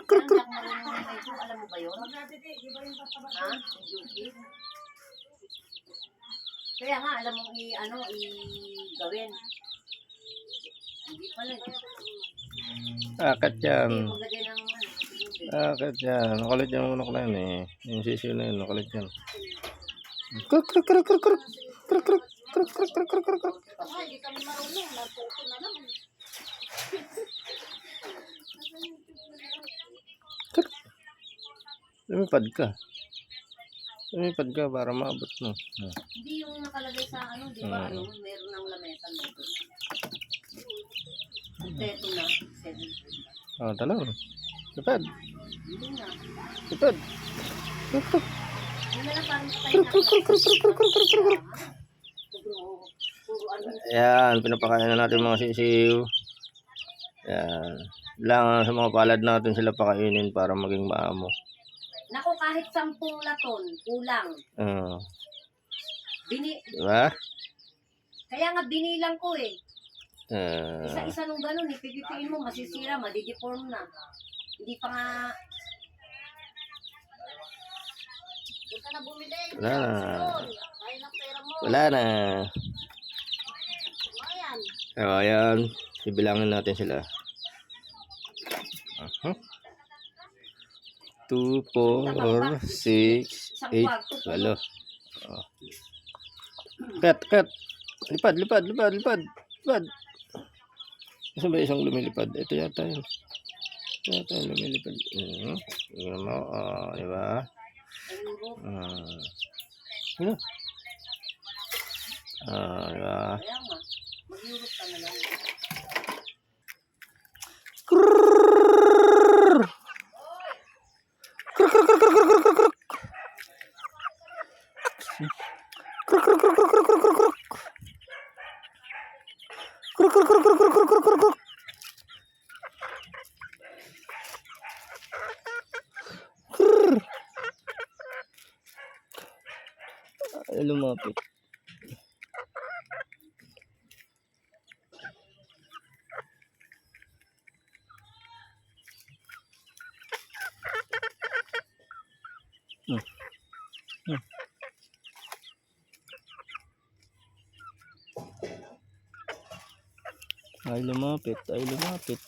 Parang dak marunong na ito. Alam mo ba yun? Ha? Yung kaya nga, alam mo i-gawin. Hindi pala. Akit yan. Hindi maglagay ng Akit yan. Nakulit yung manok na yun eh. Yung sisiyo na yun, nakulit yan. Kruk, kruk, kruk, kruk, kruk. Kruk, kruk, kruk, kruk, kruk, kruk, kruk, kruk. hindi kami marunong. Natuto na naman. Lumipad ka. Lumipad ka para maabot mo. Hindi yung nakalagay sa di ba, meron ng lamesa nito. Ito na, 7. Oh, talaga. Lipad. Hindi na. Lipad. Kruk, kruk. Hindi na lang parang tayo na. Ayan, pinapakain na natin mga sisiw. Ayan. Lang sa mga palad natin sila pakainin para maging maamo. Naku, kahit 10 laton, kulang. Diba? Kaya nga binilang ko eh. Isa-isa nung ganun, pipipiin mo, masisira, madideform na. Hindi pa nga... Huwag ka na bumili. Wala na. Kaya ng pera mo. Wala na. Ayan. So, ayan. Ibilangin natin sila. 2, 4, 6, 8, 12. Cut, cut. Lipad, lipad, lipad, lipad. Lipad. Saan ba isang lumilipad? Ito yata yun. Ito yata yung lumilipad. Tingnan mo. Diba? Diba? Diba? Mag-Europe ka na lang. Lumapit. Ay lumapit, ay lumapit.